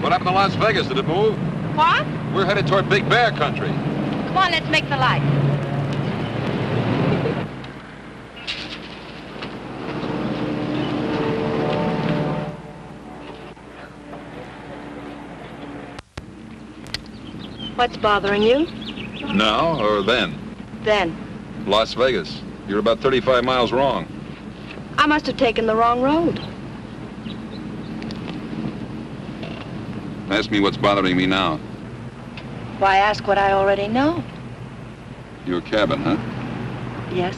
What happened to Las Vegas? Did it move? What? We're headed toward Big Bear country. Come on, let's make the light. What's bothering you? Now or then? Then. Las Vegas. You're about 35 miles wrong. I must have taken the wrong road. Ask me what's bothering me now. Why ask what I already know? Your cabin, huh? Yes.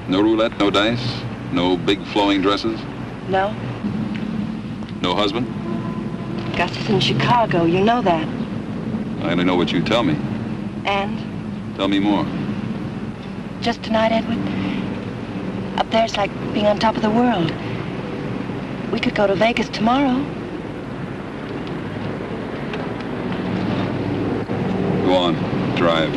No roulette, no dice, no big flowing dresses, No. no husband? Gus is in Chicago. You know that. I only know what you tell me. And Tell me more. just tonight, Edward, up there's like being on top of the world. We could go to Vegas tomorrow. Go on, drive.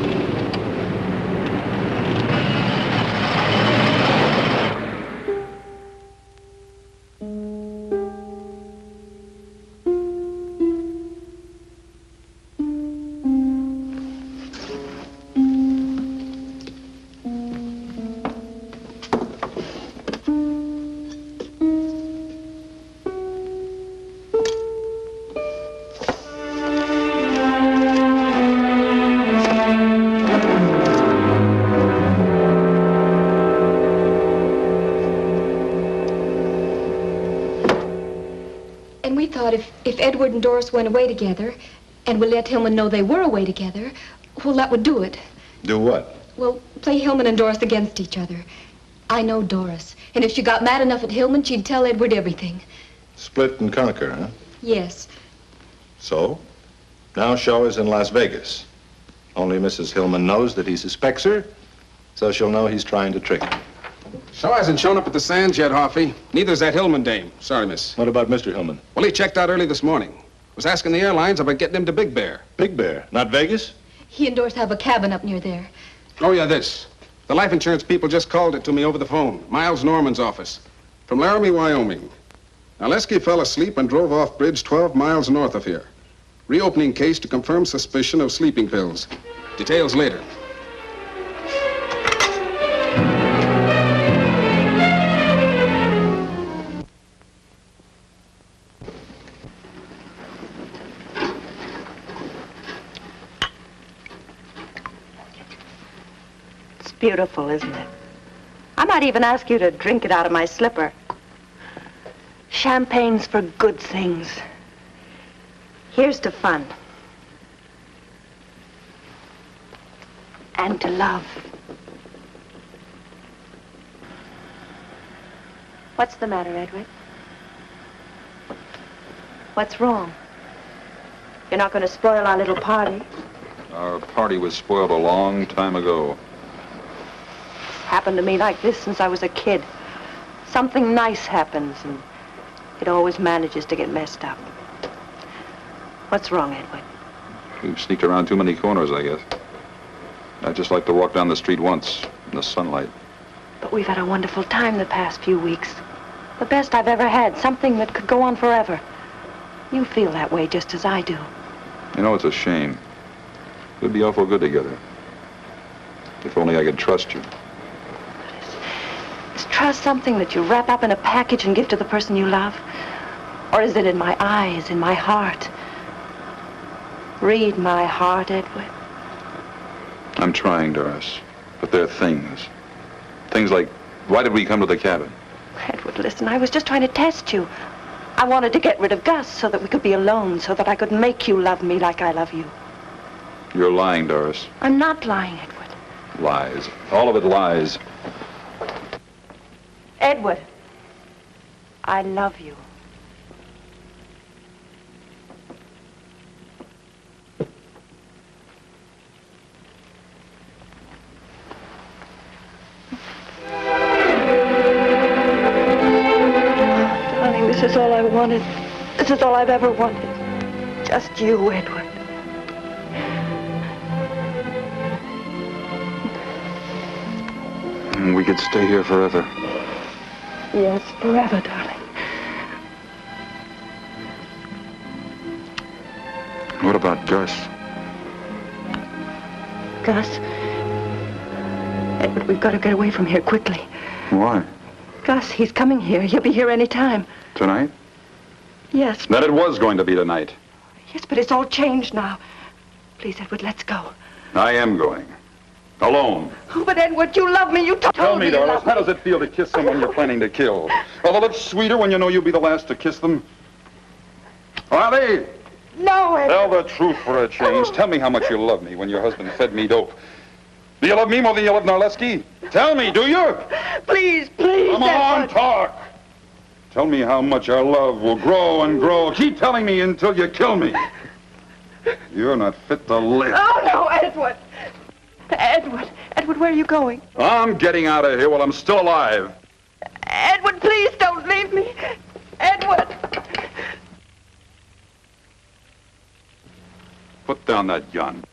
And we thought if Edward and Doris went away together, and we let Hillman know they were away together, well, that would do it. Do what? Well, play Hillman and Doris against each other. I know Doris, and if she got mad enough at Hillman, she'd tell Edward everything. Split and conquer, huh? Yes. So? Now Shaw is in Las Vegas. Only Mrs. Hillman knows that he suspects her, so she'll know he's trying to trick her. Shaw hasn't shown up at the Sands yet, Hoffy. Neither's that Hillman dame. Sorry, miss. What about Mr. Hillman? Well, he checked out early this morning. Was asking the airlines about getting him to Big Bear. Big Bear? Not Vegas? He and Doris have a cabin up near there. Oh, yeah, this. The life insurance people just called it to me over the phone. Miles Norman's office. From Laramie, Wyoming. Now, Lesky fell asleep and drove off bridge 12 miles north of here. Reopening case to confirm suspicion of sleeping pills. Details later. It's beautiful, isn't it? I might even ask you to drink it out of my slipper. Champagne's for good things. Here's to fun. And to love. What's the matter, Edward? What's wrong? You're not going to spoil our little party? Our party was spoiled a long time ago. Happened to me like this since I was a kid. Something nice happens, and it always manages to get messed up. What's wrong, Edward? We've sneaked around too many corners, I guess. I'd just like to walk down the street once in the sunlight. But we've had a wonderful time the past few weeks. The best I've ever had, something that could go on forever. You feel that way just as I do. You know, it's a shame. We'd be awful good together. If only I could trust you. Is trust something that you wrap up in a package and give to the person you love? Or is it in my eyes, in my heart? Read my heart, Edward. I'm trying, Doris. But there are things. Things like, why did we come to the cabin? Edward, listen, I was just trying to test you. I wanted to get rid of Gus so that we could be alone, so that I could make you love me like I love you. You're lying, Doris. I'm not lying, Edward. Lies. All of it lies. Edward, I love you. Darling, this is all I wanted. This is all I've ever wanted. Just you, Edward. We could stay here forever. Yes, forever, darling. What about Gus? Gus. Edward, we've got to get away from here quickly. Why? Gus, he's coming here. He'll be here any time. Tonight? Yes. That it was going to be tonight. Yes, but it's all changed now. Please, Edward, let's go. I am going. Alone. Oh, but Edward, you love me. You told Tell me, you darling, love how does it feel to kiss someone you're planning to kill? Are the lips sweeter when you know you'll be the last to kiss them? Are they? No, Edward. Tell the truth for a change. Tell me how much you love me when your husband fed me dope. Do you love me more than you love Narleski? Tell me, do you? Please, please, Come on, Edward. talk. Tell me how much our love will grow and grow. Keep telling me until you kill me. You're not fit to live. Oh, no, Edward. Edward, where are you going? I'm getting out of here while I'm still alive. Edward, please don't leave me. Edward. Put down that gun.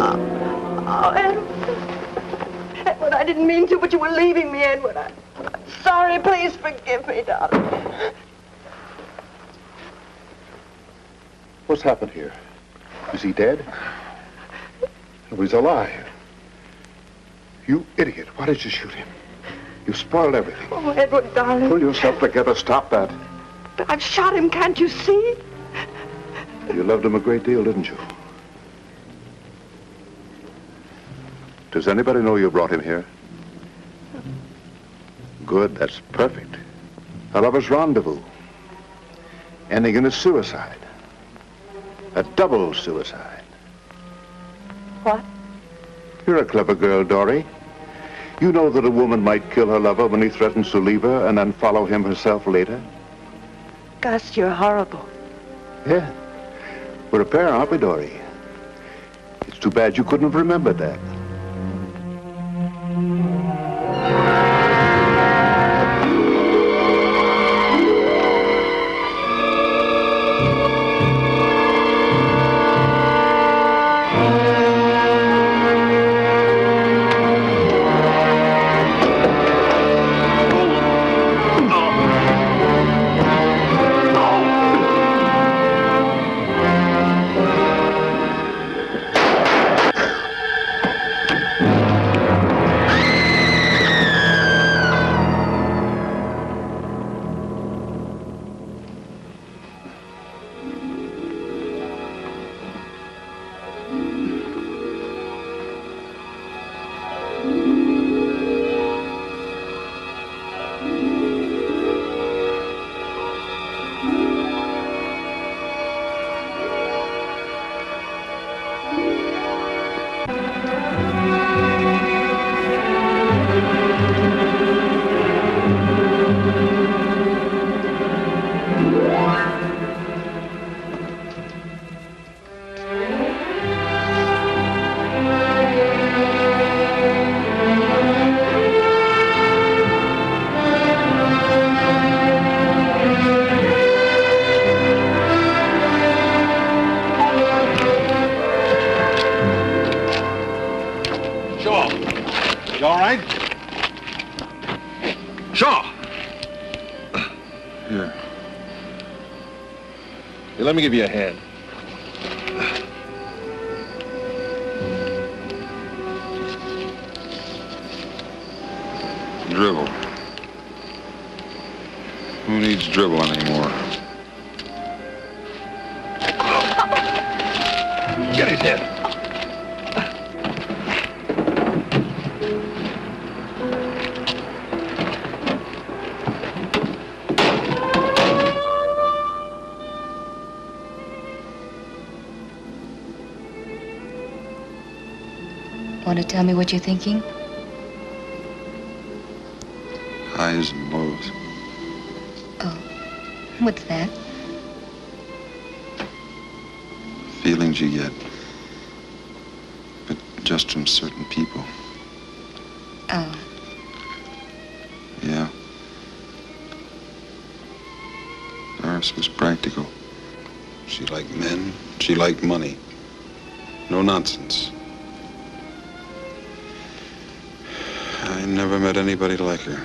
Oh, Edward. Edward, I didn't mean to, but you were leaving me, Edward. I'm sorry. Please forgive me, darling. What's happened here? Is he dead? No, he's alive. You idiot. Why did you shoot him? You spoiled everything. Oh, Edward, darling. Pull yourself together. Stop that. But I've shot him, can't you see? You loved him a great deal, didn't you? Does anybody know you brought him here? Good, that's perfect. A lover's rendezvous. Ending in a suicide. A double suicide. What? You're a clever girl, Dory. You know that a woman might kill her lover when he threatens to leave her and then follow him herself later? Gus, you're horrible. Yeah. We're a pair, aren't we, Dory? It's too bad you couldn't have remembered that. You all right? Shaw! Here. Here, let me give you a hand. Dribble. Who needs dribble anymore? Get his head. Want to tell me what you're thinking? Highs and lows. Oh, what's that? Feelings you get. But just from certain people. Oh. Yeah. Doris was practical. She liked men. She liked money. No nonsense. I never met anybody like her.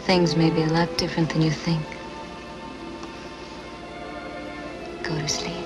Things may be a lot different than you think. Go to sleep.